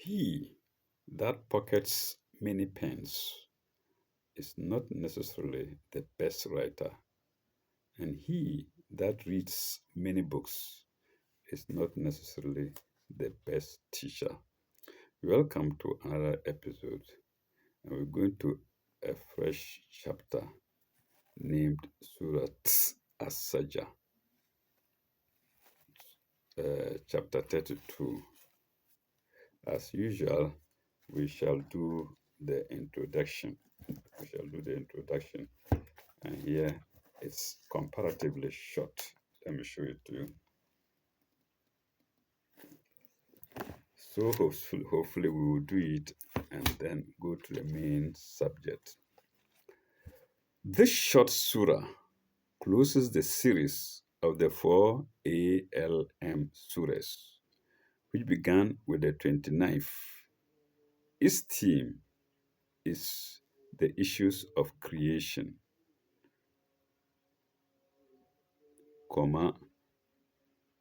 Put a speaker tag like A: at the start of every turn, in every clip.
A: He that pockets many pens is not necessarily the best writer, and he that reads many books is not necessarily the best teacher. Welcome to another episode, and we're going to a fresh chapter named Surat As-Sajah, chapter 32. As usual, we shall do the introduction. We shall do the introduction, and here it's comparatively short. Let me show it to you. So hopefully we will do it and then go to the main subject. This short surah closes the series of the four ALM surahs, which began with the 29th. Its theme is the issues of creation, comma,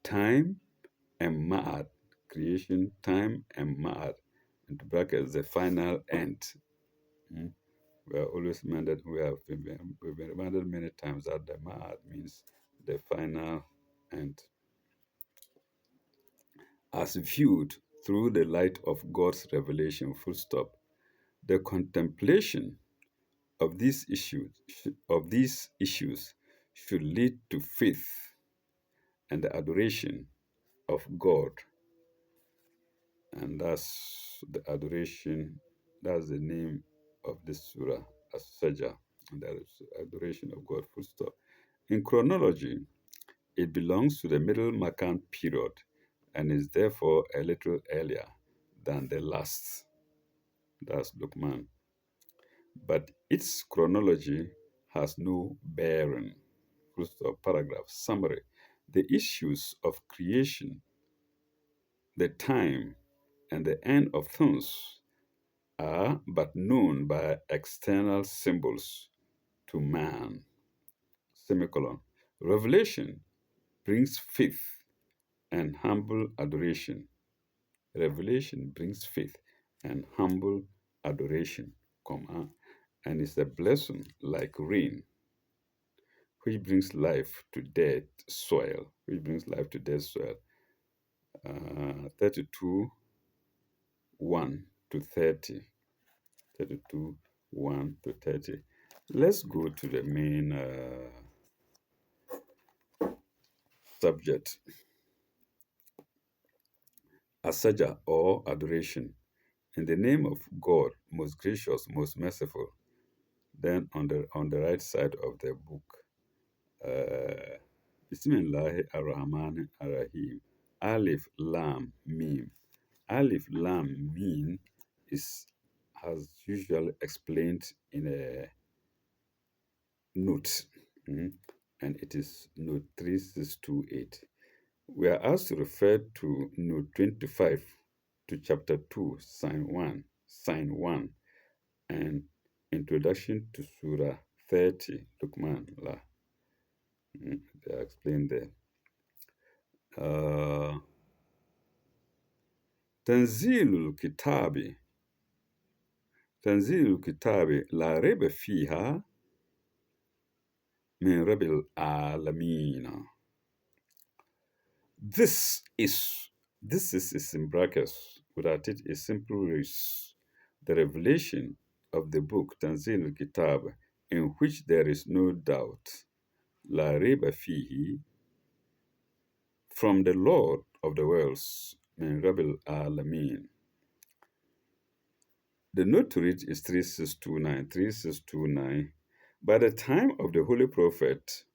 A: time and ma'ad, creation, time and ma'ad, into brackets, the final end. Mm. We are always reminded, we've been reminded many times that the ma'ad means the final end. As viewed through the light of God's revelation, full stop, the contemplation of these issues should lead to faith and the adoration of God, and that's the adoration. That's the name of this surah, As-Sajah, and that is adoration of God. Full stop. In chronology, it belongs to the Middle Makan period and is therefore a little earlier than the last. That's Luqman. But its chronology has no bearing. Full stop. Paragraph. Summary. The issues of creation, the time, and the end of things are but known by external symbols to man. Semicolon. Revelation brings faith and humble adoration. Revelation brings faith and humble adoration, comma, and is a blessing like rain, which brings life to dead soil. 32 1 to 30. 32 1 to 30. Let's go to the main subject. Asaja, or adoration. In the name of God, most gracious, most merciful. Then on the right side of the book, Bismillah ar-Rahman ar-Rahim. Alif Lam Mim. Alif Lam Mim has usually explained in a note, and it is note 3628. We are asked to refer to note 25 to chapter 2, sign 1, and introduction to Surah 30, Luqman. They are explained there. تنزيل الكتاب تنزيل الكتاب لا ريب فيها من رب العالمين. This is in brackets. Without it, is simply reads the revelation of the book Tanzil al-Kitab, in which there is no doubt, La Reba Fihi, from the Lord of the worlds, Min Rabbil Alameen. The note to read is 3629. 3629. By the time of the Holy Prophet,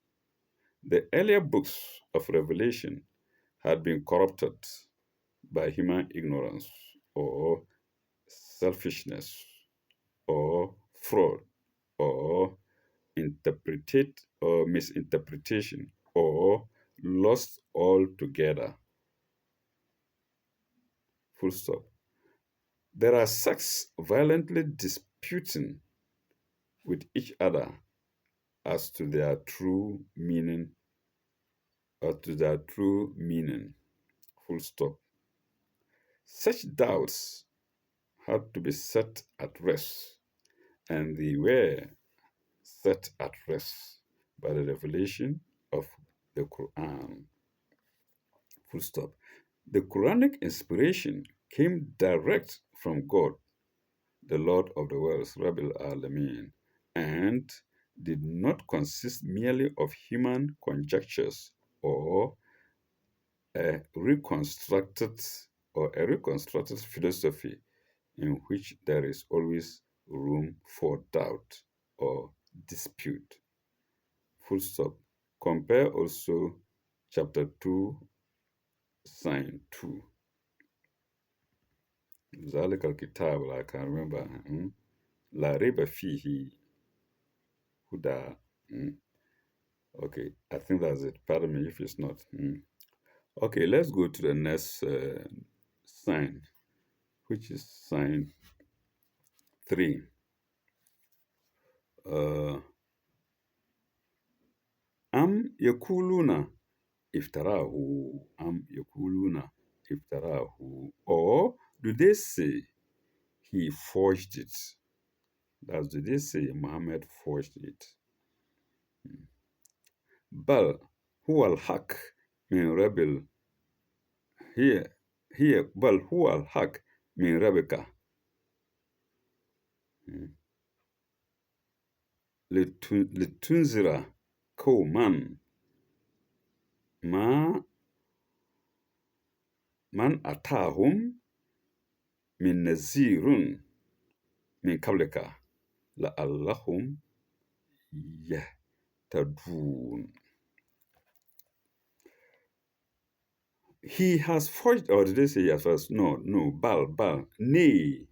A: the earlier books of Revelation had been corrupted by human ignorance or selfishness or fraud or interpreted or misinterpretation or lost altogether. Full stop. There are sects violently disputing with each other as to their true meaning Full stop. Such doubts had to be set at rest, and they were set at rest by the revelation of the Quran. Full stop. The Quranic inspiration came direct from God, the Lord of the worlds, Rabbil Alameen, and did not consist merely of human conjectures or a reconstructed a reconstructed philosophy in which there is always room for doubt or dispute. Full stop. Compare also chapter 2, sign 2. ذلك الكتاب, I can remember. لا ريب فيه هدى. Okay, I think that's it. Pardon me if it's not. Okay, let's go to the next sign, which is sign 3. Uh, Am yakuluna iftarahu. Am yakuluna iftarahu. Or do they say he forged it? That's, do they say Muhammad forged it? Bal huwa al-haq min rabbil. Here, bal huwa al-haq min rabbika. litunzira qawman ma man atahum min nazirun min qablika la'allahum yahtadun. He has forged, or did they say he has forged? No, Bal, nay,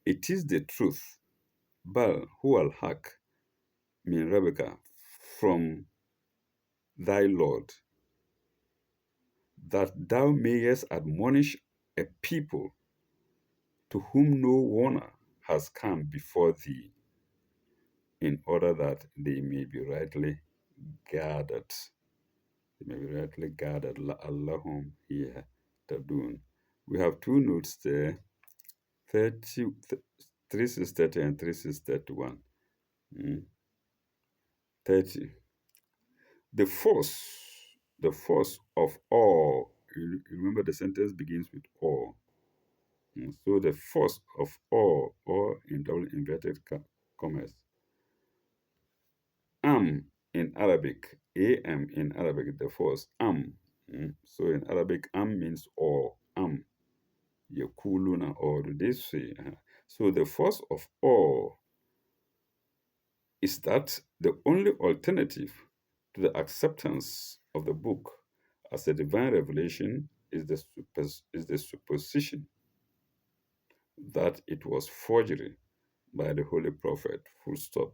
A: it is the truth. Bal huwa al-haq min rabbika, from thy Lord, that thou mayest admonish a people to whom no warner has come before thee, in order that they may be rightly guarded. They may be rightly guarded. Allahum here tadun. We have two notes there, 3630 and 3631. 30. The force of all. You remember the sentence begins with all. So the force of all, or in double inverted commas. Am in Arabic, am in Arabic, the force am. So in Arabic, am means all. Am, yakuluna, or they say. So the force of all is that the only alternative to the acceptance of the book as a divine revelation is the supposition that it was forgery by the Holy Prophet, full stop.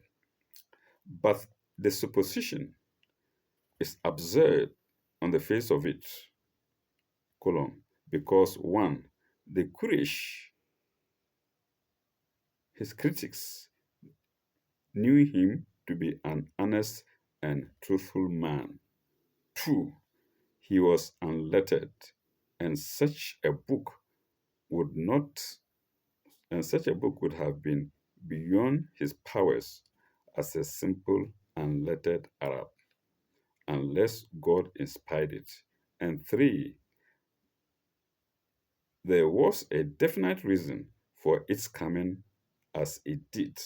A: But the supposition is absurd on the face of it, colon, because one, the Quraysh, his critics, knew him to be an honest and truthful man. Two, he was unlettered, and such a book would not, and such a book would have been beyond his powers as a simple unlettered Arab, unless God inspired it. And three, there was a definite reason for its coming as it did,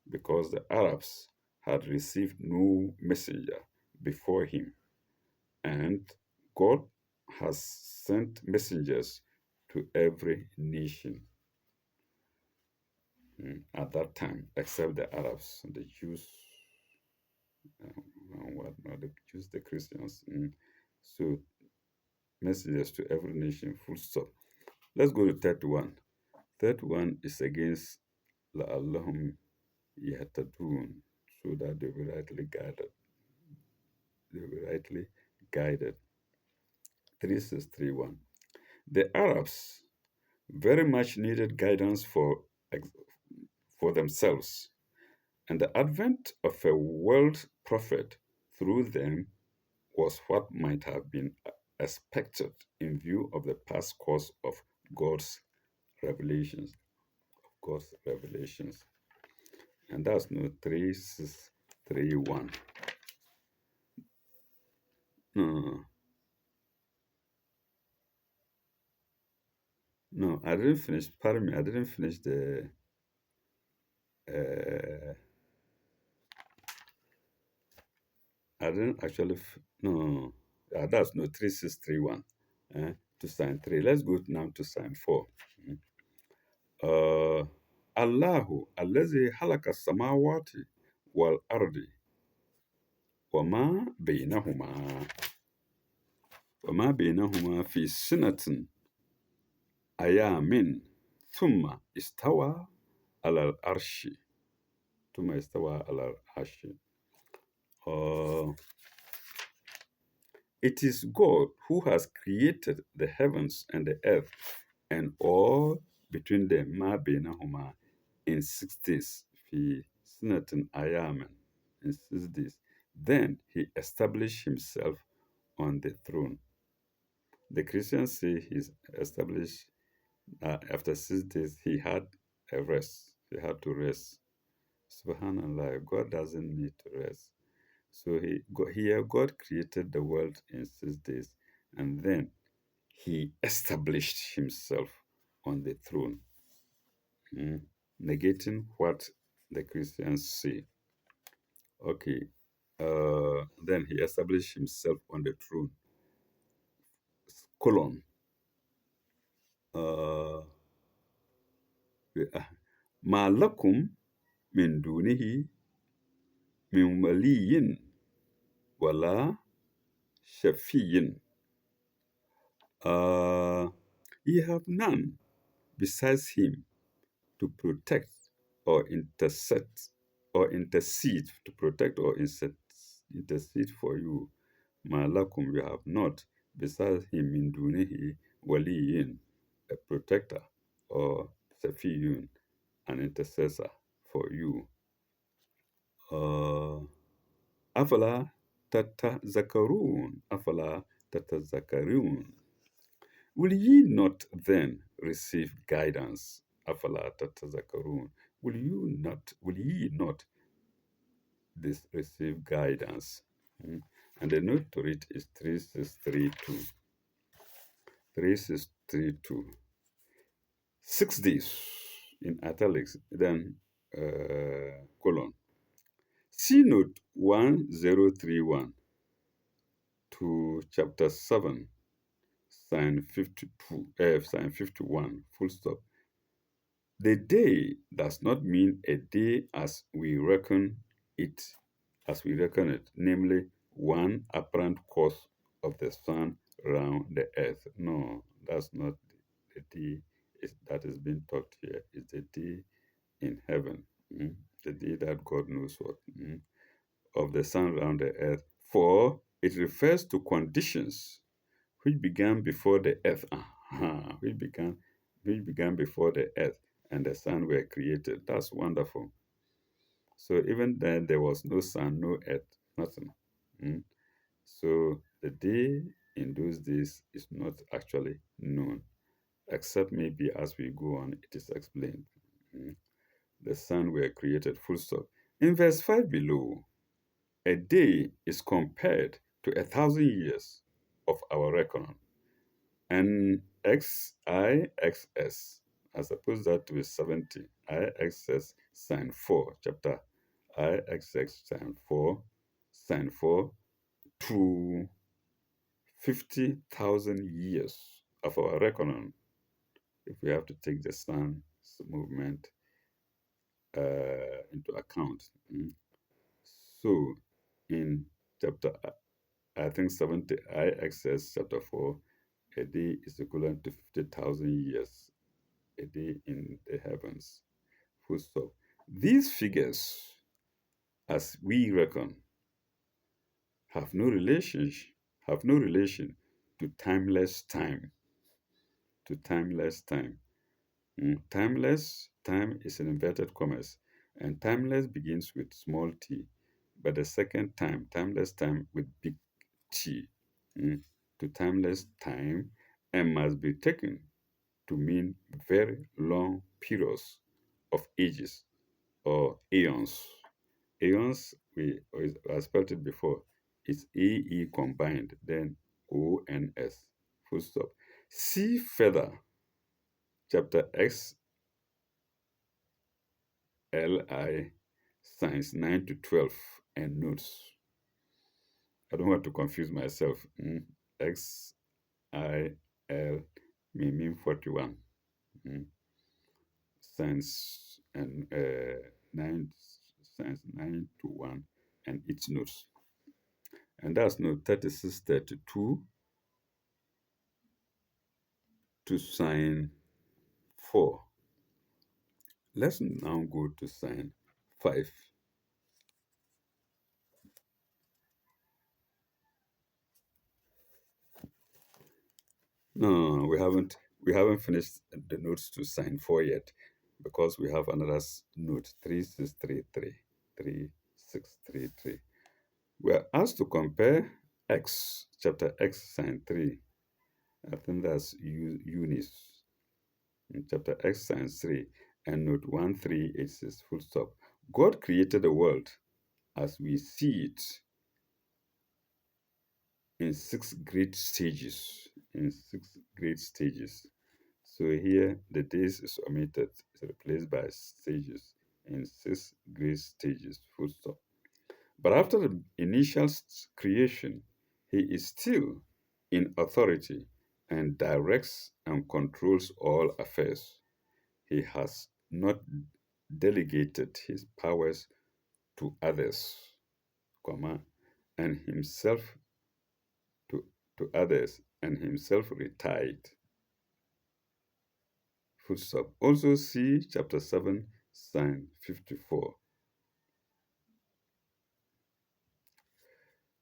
A: because the Arabs had received no messenger before him, and God has sent messengers to every nation at that time, except the Arabs, the Jews, whatnot, the Jews, the Christians. So, messengers to every nation, full stop. Let's go to third one. Third one is against la'allahum yahtadun, so that they will be rightly guided. They will be rightly guided. 3631. The Arabs very much needed guidance for themselves, and the advent of a world prophet through them was what might have been expected in view of the past course of God's revelations. God's revelations. And that's no 3631. No, no, no. No, I didn't finish. Pardon me, I didn't finish the. Uh, I didn't actually. No, no, no. That's no 3631. To sign 3. Let's go now to sign 4. Uh, Allahu, allazi halaka samawati wal ardi وما بينهما وما بينهما في سنة أيام ثم استوى على العرش ثم استوى على العرش. Uh, it is God who has created the heavens and the earth and all between them ما بينهما in 6 days في سنة أيام in 6 days. Then he established himself on the throne. The Christians say he's established after 6 days, he had a rest. He had to rest. Subhanallah, God doesn't need to rest. So here God created the world in 6 days, and then he established himself on the throne, mm, negating what the Christians say. Okay, then he established himself on the throne. Colon. Uh, ما لكم من دونه من ولي ولا شفيع. Ye have none besides him to protect or intercede to protect or intercede for you. Malakum, you have not besides him in dunihi waliyin, a protector, or safiyun, an intercessor for you. Uh, Afala tata zakarun, afala tata zakarun. Will ye not then receive guidance? Afala tatazakarun. Will ye not receive guidance? And the note to it is 3632. 3632. 6 days in italics, then colon. See note 1031 to chapter 7, sign 52, sign 51, full stop. The day does not mean a day as we reckon it, namely one apparent course of the sun round the earth. No, that's not the day that is being talked here. It's the day in heaven, the day that God knows what, of the sun round the earth. For it refers to conditions which began before the earth, which began before the earth and the sun were created. That's wonderful. So even then, there was no sun, no earth, nothing. Mm. So the day in those days is not actually known, except maybe as we go on, it is explained. Mm. The sun were created, full stop. In verse 5 below, a day is compared to 1,000 years of our reckoning. And IXS, I suppose that to be 70. IXS sign 4, chapter IXX sign 4 to 50,000 years of our reckoning, if we have to take the sun's movement into account. So in chapter, I think 70, IXS chapter 4, a day is equivalent to 50,000 years, a day in the heavens. Full stop. These figures, as we reckon, have no relation to timeless time. To timeless time. Timeless time is in inverted commas, and timeless begins with small t, but the second time, timeless time with big T. To timeless time, and must be taken to mean very long periods of ages or aeons. Aeons, I spelled it before. It's AE combined, then ONS. Full stop. See further, chapter XLI, Science 9 to 12, and notes. I don't want to confuse myself. XIL may mean 41. Mm. Science and 9, Science 9 to 1, and its notes. And that's note 36, 32 to sign 4. Let's now go to sign 5. No, we haven't finished the notes to sign 4 yet because we have another note 3633. 3633. We are asked to compare X, chapter X, sign 3. I think that's Eunice. In chapter X, sign 3, and note 1386, full stop. God created the world as we see it in 6 great stages. In 6 great stages. So here the days is omitted, it's replaced by stages in 6 great stages, full stop. But after the initial creation, he is still in authority and directs and controls all affairs. He has not delegated his powers to others, comma, and himself to others, and himself retired. Full stop. Also see chapter 7, sign 54.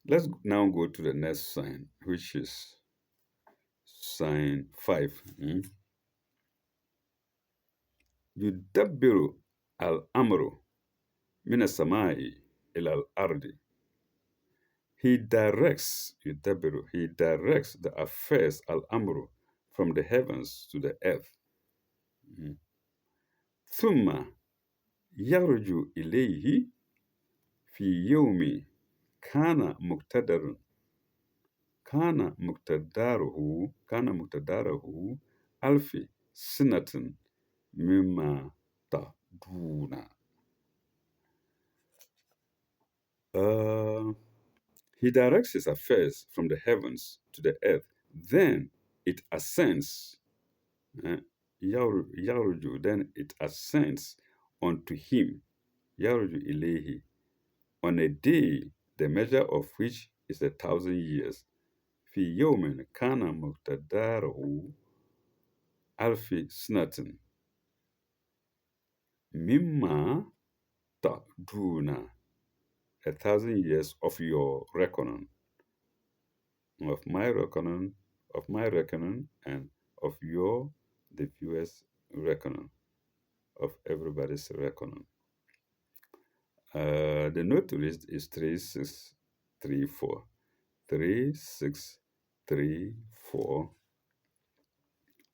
A: Let's now go to the next sign, which is sign 5. يدبر الأمر من السماء إلى الأرض. He directs the affairs al-amru from the heavens to the earth. ثم يرجو إليه في يوم كان مقتدر كان مقتداره ألف سنة مما تعدون. Uh, he directs his affairs from the heavens to the earth. Then it ascends. uh, then it ascends unto him. Yaruju Ilehi. On a day, the measure of which is 1,000 years. في يوم كان مقتداره ألف سنة مما تعدون. 1,000 years of your reckoning, of my reckoning, and of your, the viewers' reckoning, of everybody's reckoning. The note to read is 3634. 3634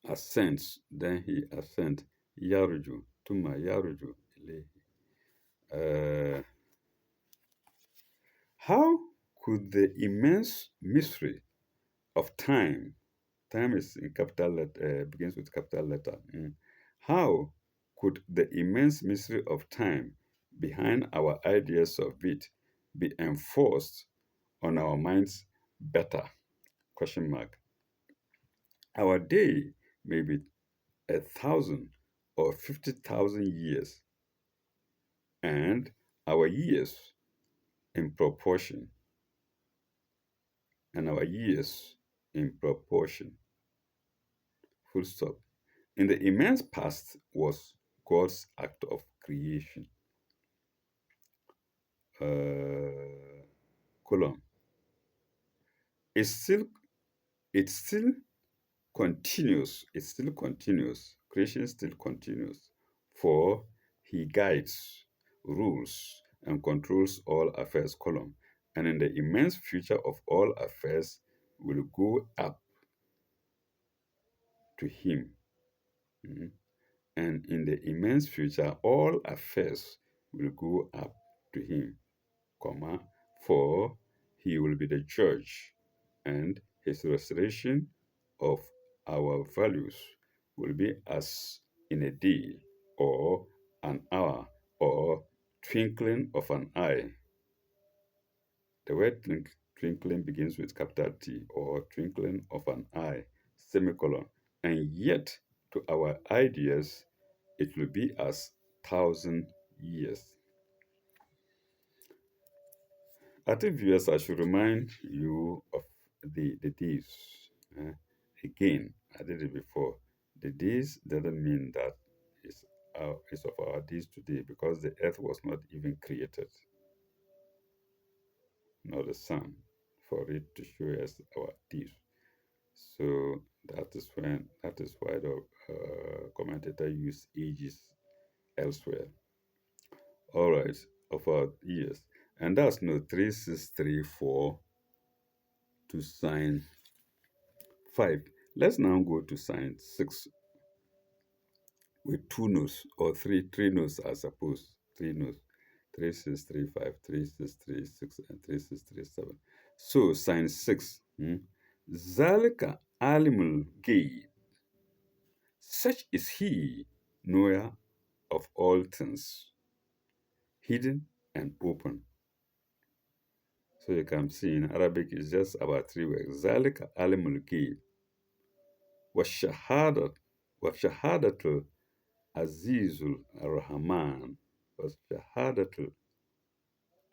A: ascends, then he ascends. Yaruju, Tuma Yaruju. Uh, how could the immense mystery of time is in capital letter, begins with capital letter. How could the immense mystery of time behind our ideas of it be enforced on our minds better? Question mark. Our day may be 1,000 or 50,000 years, and our years in proportion, and our years in proportion. Full stop. In the immense past was God's act of creation. Colon. It still, it still continues. It still continues. Creation still continues. For he guides, rules, and controls all affairs. Column. And in the immense future of all affairs will go up to him. and in the immense future, all affairs will go up to him, comma, for he will be the judge, and his restoration of our values will be as in a day, or an hour, or twinkling of an eye. The word twinkling begins with capital T, or twinkling of an eye, semicolon, and yet to our ideas it will be as 1,000 years. I think, viewers, I should remind you of the days. eh. Again, I did it before. The days doesn't mean that it's of our days today, because the earth was not even created, nor the sun, for it to show us our days. So that is why the commentator used ages elsewhere. All right, of our years. And that's no 3634 to sign 5. Let's now go to sign 6 with two notes, or three notes, I suppose. Three notes. 3635, 3636, and 3637. So sign 6. Zalika alimul gay. Such is he, knower of all things, hidden and open. So you can see in Arabic it's just about 3 words. Zalika alimul gay. والشهادة وشهادة العزيز الرحمن وشهادة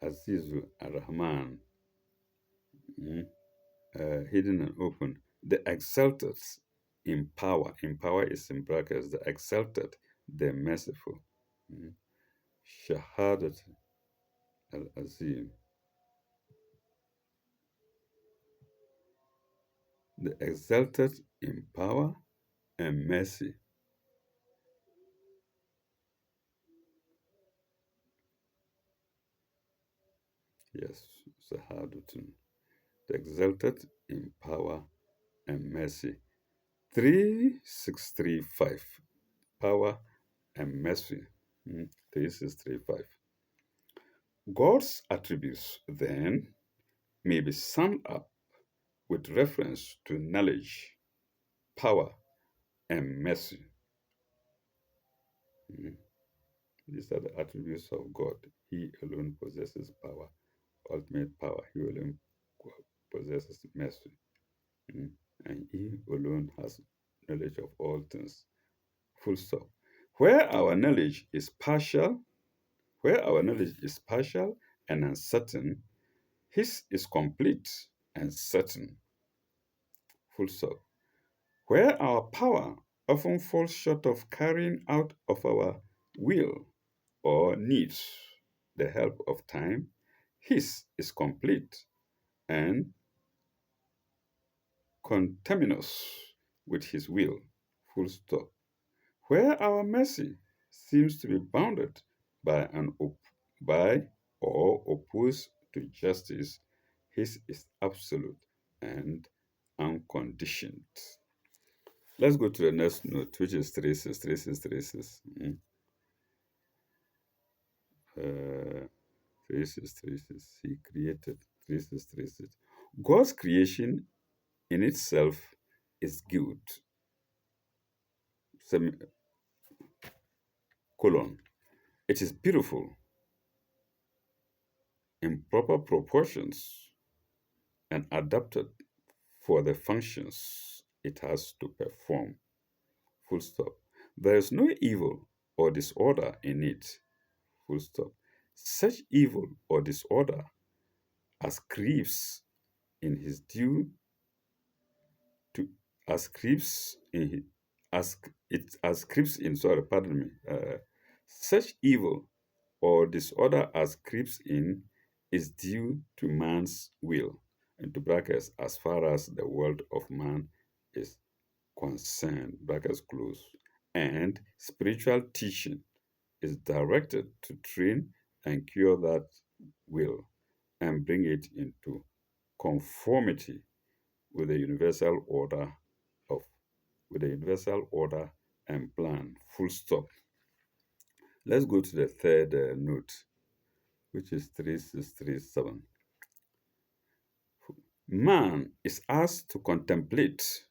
A: العزيز الرحمن, mm, hidden and open. The exalted in power is in brackets, the exalted, the merciful. mm. Shahadat al-Azim, the exalted in power and mercy. Yes, Shahadatun, the exalted in power and mercy. 3635, power and mercy. 3635. God's attributes, then, may be summed up with reference to knowledge, power, and mercy. Mm. These are the attributes of God. He alone possesses power, ultimate power. He alone possesses mercy. Mm. And He alone has knowledge of all things. Full stop. Where our knowledge is partial, where our knowledge is partial and uncertain, His is complete and certain. Full stop. Where our power often falls short of carrying out of our will or needs the help of time, His is complete and conterminous with His will. Full stop. Where our mercy seems to be bounded by by or opposed to justice, His is absolute and unconditioned. Let's go to the next note, which is 3636. Uh, 3636. He created 3636. God's creation in itself is good. Semicolon. It is beautiful in proper proportions and adapted for the functions it has to perform. Full stop. There is no evil or disorder in it. Full stop. Such evil or disorder as creeps in his due to as creeps in his, as creeps in, sorry, pardon me, such evil or disorder as creeps in is due to man's will, into brackets, as far as the world of man is concerned, brackets close, and spiritual teaching is directed to train and cure that will and bring it into conformity with the universal order of with the universal order and plan, full stop. Let's go to the third note, which is 3637. Man is asked to contemplate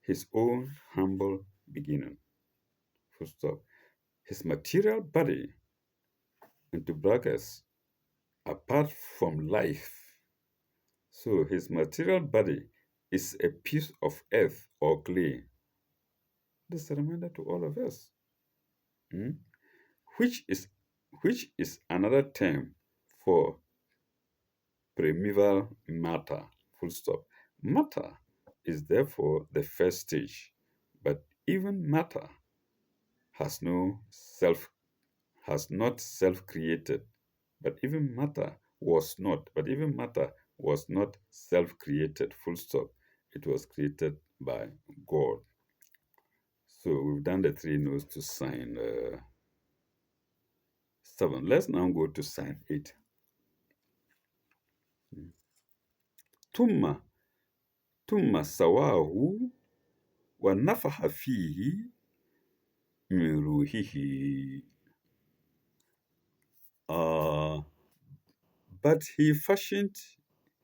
A: his own humble beginning, full stop. His material body, into brackets, apart from life. So his material body is a piece of earth or clay. This is a reminder to all of us, hmm, which is which is another term for primeval matter. Full stop. Matter is therefore the first stage, but even matter has no self has not self-created. But even matter was not self-created. Full stop. It was created by God. So we've done the three notes to sign 7. Let's now go to sign 8. ثم سواه ونفخ فيه من روحه. Uh, but he fashioned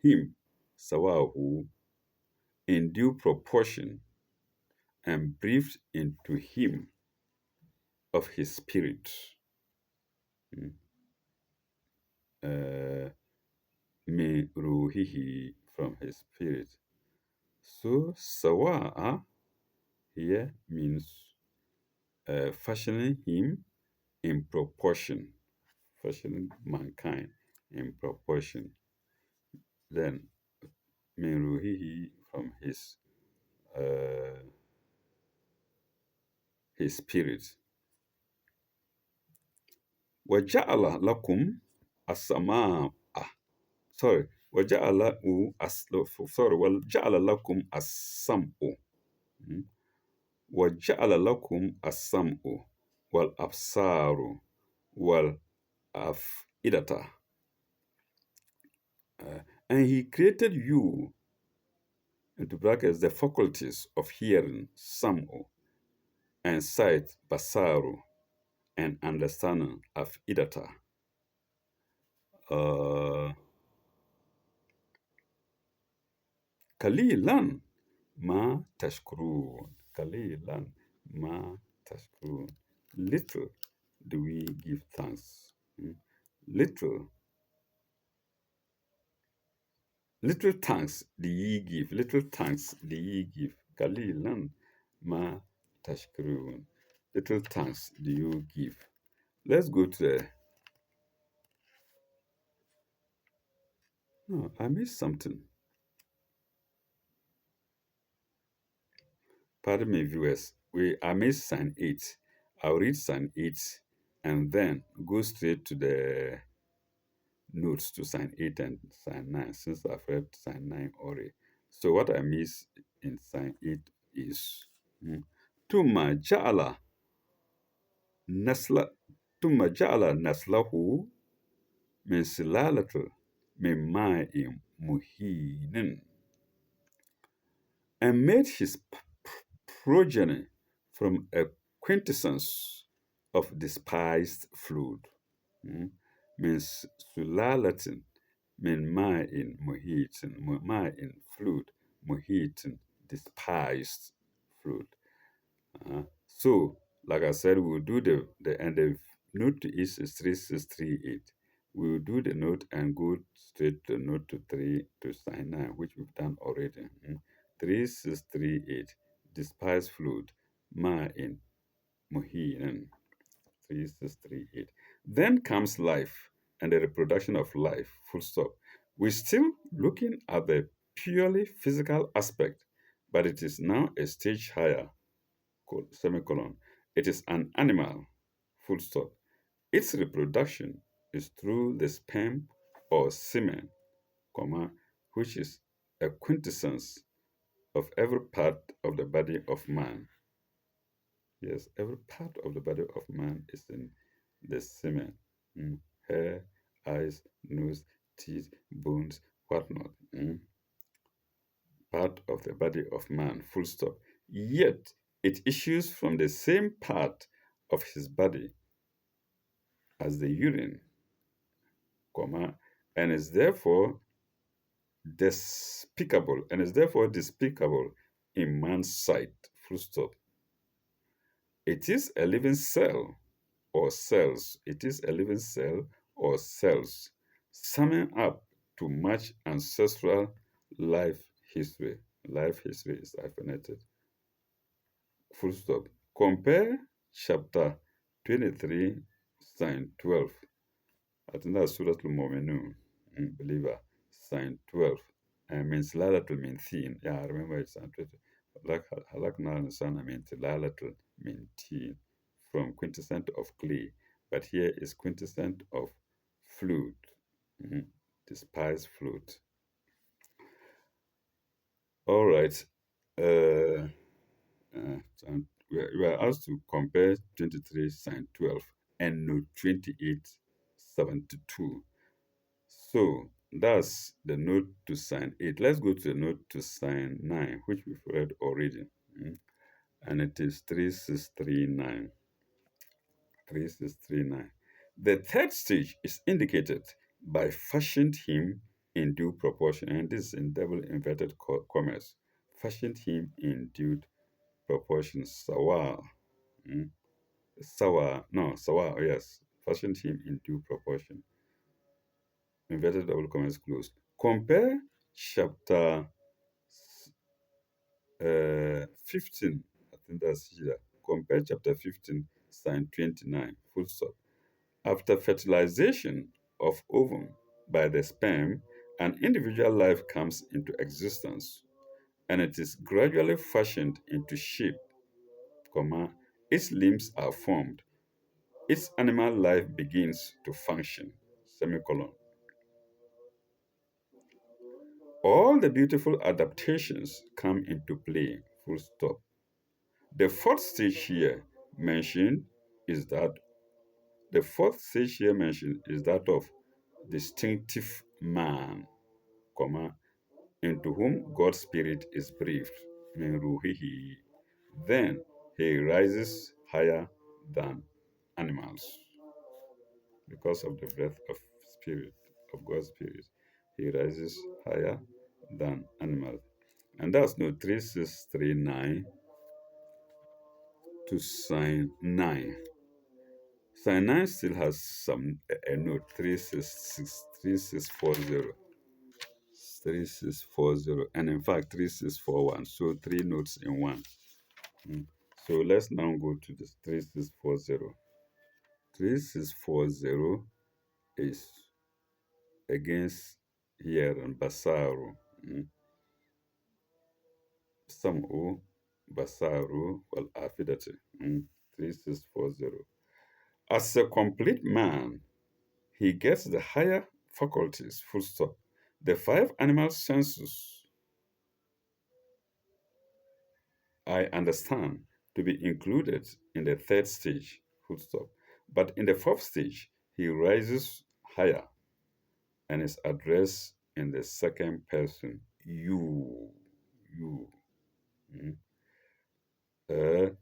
A: him, Sawahu, in due proportion and breathed into him of his spirit. Mm. Min ruhihi, from his spirit. So Sawa here means fashioning him in proportion, fashioning mankind in proportion. Then min ruhihi, from his spirit. وَجَعَلَ لَكُمْ السَّمَاءَ sorry وَجَعَلَ sorry وَجَعَلَ لَكُمْ السَّمْعُ وَجَعَلَ لَكُمْ السَّمْعُ وَالْأَبْصَارُ وَالْأَفْئِدَةَ. And he created you, into brackets, the faculties of hearing, sam'u, and sight, basaru, and understanding, afidata. Kalilan ma tashkurun. Kalilan ma tashkurun. Little do we give thanks. Little, little thanks do ye give. Little thanks do ye give. Kalilan ma tashkurun. Little thanks do you give. Let's go to the. No, I missed something. Pardon me, viewers. I missed sign 8. I'll read sign 8 and then go straight to the notes to sign 8 and sign 9, since I've read sign 9 already. So what I miss in sign 8 is Tuma Ja'ala Nasla Tuma Ja'ala Naslahu min silalatul min ma'in muhinin, and made his progeny from a quintessence of despised fluid. Means sulalatin, min ma'in muhitin, ma'in fluid, muhitin, despised fluid. So, like I said, we'll do the note to each is 3638. We'll do the note and go straight to note to 3 to sign 9, which we've done already. 3638, despised fluid, ma'in, muhin, 3638. Then comes life and the reproduction of life, full stop. We're still looking at the purely physical aspect, but it is now a stage higher, semicolon. It is an animal, full stop. Its reproduction is through the sperm or semen, comma, which is a quintessence of every part of the body of man. Yes, every part of the body of man is in the semen. Hair, eyes, nose, teeth, bones, whatnot. Part of the body of man, full stop. Yet, It issues from the same part of his body as the urine, comma, and is therefore despicable in man's sight. Full stop. It is a living cell or cells. It is a living cell or cells summing up to match ancestral life history. Life history is hyphenated. Full stop. Compare chapter 23, sign 12. I think that's Surah Al-Mu'minun, believer, sign 12. And means Lalatul mean thin. Yeah, I remember it's sign 20. Halakna al-Insana means Lalatul mean thin, from quintessence of clay. But here is quintessence of fluid, mhm, despised fluid. All right. Uh, and we are asked to compare 23 sign 12 and note 28 72. So that's the note to sign 8. Let's go to the note to sign 9, which we've read already. mm, And it is 3639. 3639. The third stage is indicated by fashioned him in due proportion. And this is in double inverted commas. Fashioned him in due proportion. Sawa. mm, Sawa. No, Sawa, yes. Fashioned him in due proportion. Inverted double commas closed. Compare chapter 15. I think that's here. Compare chapter 15, sign 29, full stop. After fertilization of ovum by the sperm, an individual life comes into existence and it is gradually fashioned into shape, comma, its limbs are formed, its animal life begins to function, semicolon. All the beautiful adaptations come into play, full stop. The fourth stage here mentioned is that the fourth stage here mentioned is that of distinctive man, comma, into whom God's spirit is breathed, min ruhihi. Then he rises higher than animals because of the breath of spirit of God's spirit. He rises higher than animals, and that's no 3639 to sign 9. Sign 9 still has a note 3640. 3640, and in fact 3641. So three notes in one. Mm. So let's now go to this 3640. 3640 is against here and Basaru. Sam'u, Basaru, wal Afidati. 3640. As a complete man, he gets the higher faculties, full stop. The five animal senses I understand to be included in the third stage, full stop. But in the fourth stage, he rises higher and is addressed in the second person, you, mm,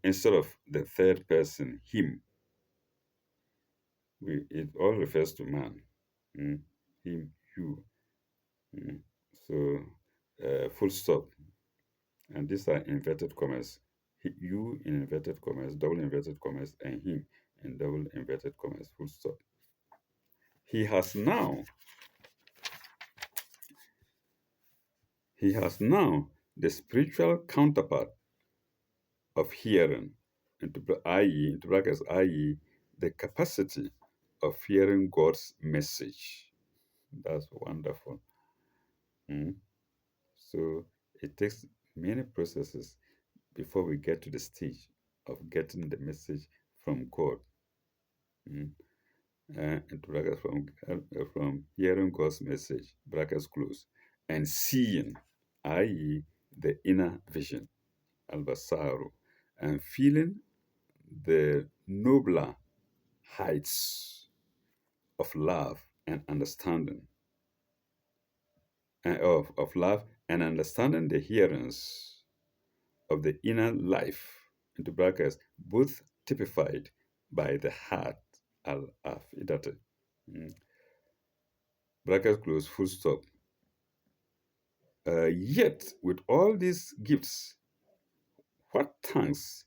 A: instead of the third person, him. It all refers to man, mm, him, you. mm. So, full stop. And these are inverted commas. You in inverted commas, double inverted commas, and him in double inverted commas, full stop. He has now, he has now the spiritual counterpart of hearing, i.e., into brackets, i.e., the capacity of hearing God's message. That's wonderful. Mm. So it takes many processes before we get to the stage of getting the message from God. Mm. Into brackets from hearing God's message, brackets close, and seeing, i.e., the inner vision, al-basaru, and feeling the nobler heights of love and understanding, of love and understanding the hearings of the inner life, into brackets, both typified by the heart, al-afidate. Mm. Bracket close, full stop. Yet, with all these gifts, what thanks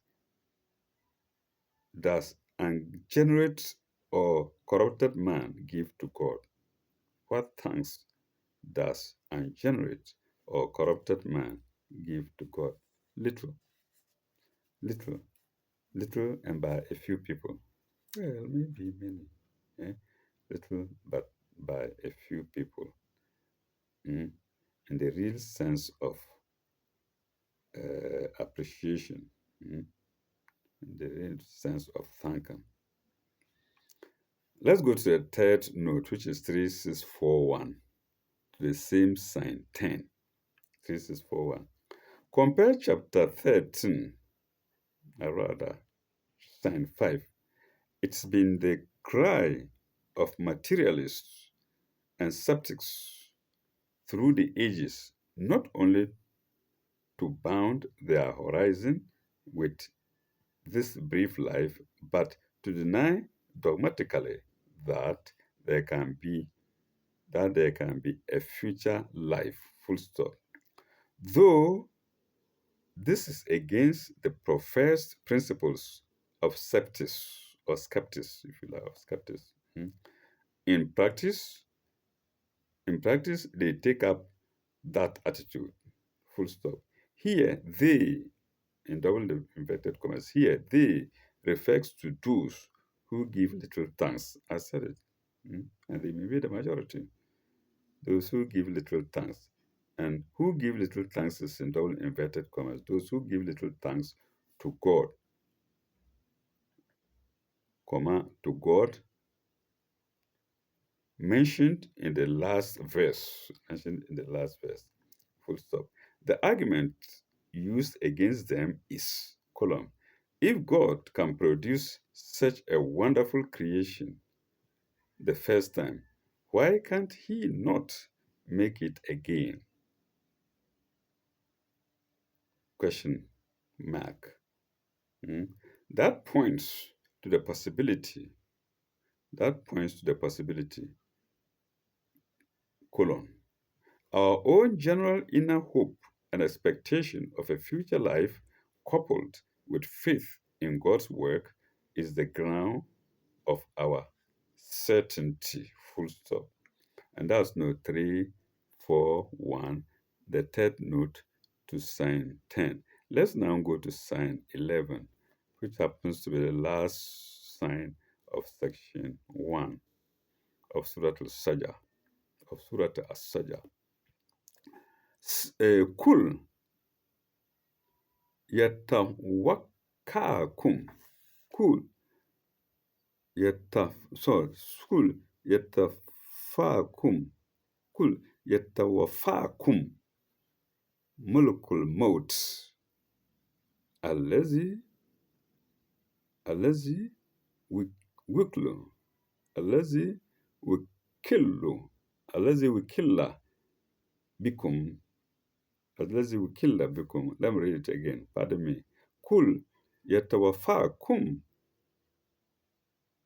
A: does ungenerate or corrupted man give to God? What thanks does ungenerate or corrupted man give to God? Little, little, little, and by a few people. Well, maybe many. Eh? Little, but by a few people. Mm? In the real sense of appreciation, mm? In the real sense of thanking. Let's go to the third note, which is 3641, to the same sign, 10. 3641. Compare chapter 13, or rather, sign 5. It's been the cry of materialists and skeptics through the ages, not only to bound their horizon with this brief life, but to deny dogmatically that there can be a future life. Full stop. Though this is against the professed principles of skeptics, if you like, of skeptics. In practice, they take up that attitude. Full stop. Here, they, in double inverted commas, here, they refers to those who give little thanks. I said it. And they may be the majority. Those who give little thanks. And who give little thanks is in double inverted commas. Those who give little thanks to God, comma, to God, mentioned in the last verse. Full stop. The argument used against them is, column, if God can produce such a wonderful creation the first time, why can't he not make it again? Question mark. Mm. That points to the possibility. That points to the possibility, colon. Our own general inner hope and expectation of a future life coupled with faith in God's work is the ground of our certainty. Full stop. And that's note 341, the third note to sign 10. Let's now go to sign 11, which happens to be the last sign of section 1 of Surat al-Sajah, of Surat al-Sajah. Kul yatawakkakum. Kul Kul yatafakum. Kul yatawafakum mulkul maut. Allazi wiklu. Allazi wikillu. Allazi wikilla bikum. Allazi wikilla bikum. Let me read it again. Pardon me. Kul yatawafakum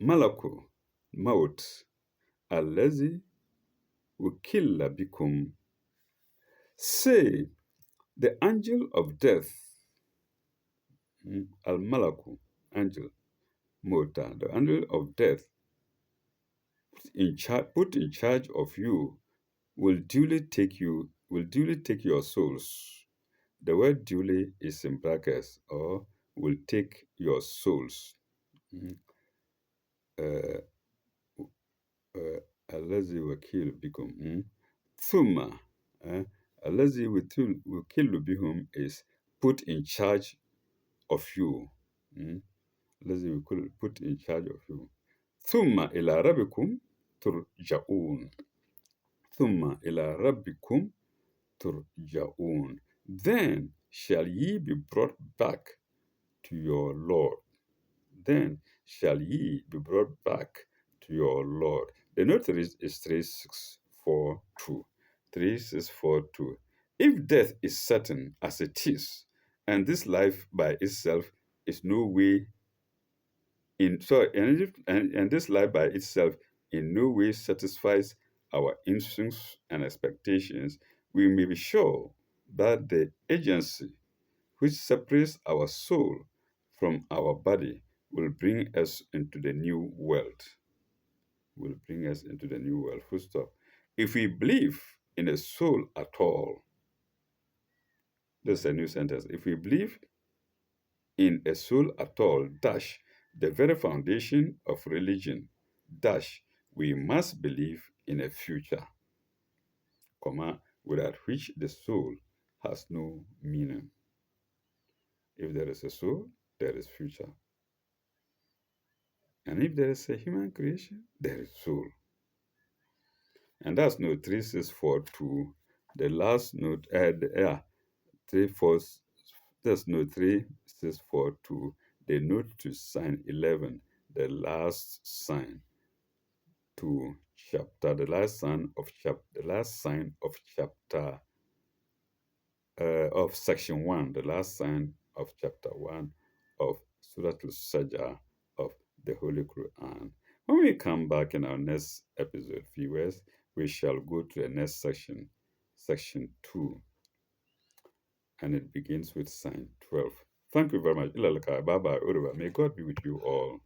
A: malaku maut. Allazi wikilla bikum. Say, the angel of death, al malaku, angel, mota, the angel of death, put in charge of you, will duly take your souls. The word duly is in brackets, or will take your souls. Allazi wakil bikum. Thumma. Allazi wakil bihum is put in charge of you. Allazi will put in charge of you. Thumma ila rabbikum turja'un. Thumma ila rabbikum turja'un. Then shall ye be brought back to your Lord. Then shall ye be brought back to your Lord. The note is 3642. 3642. If death is certain as it is, and this life by itself is no way in so and this lie by itself in no way satisfies our instincts and expectations, we may be sure that the agency which separates our soul from our body will bring us into the new world. Will bring us into the new world. Full stop. If we believe in a soul at all, this is a new sentence. If we believe in a soul at all, dash, the very foundation of religion, dash, we must believe in a future, comma, without which the soul has no meaning. If there is a soul, there is future. And if there is a human creation, there is soul. And that's note 3642. The last note, yeah, 34, that's note 3642. The note to sign 11, the last sign to chapter, the last sign of chapter, of section 1, the last sign of chapter 1 of Surah Al-Sajjah of the Holy Quran. When we come back in our next episode, viewers, we shall go to the next section, section 2, and it begins with sign 12. Thank you very much. Ilalaka, bye bye, May God be with you all.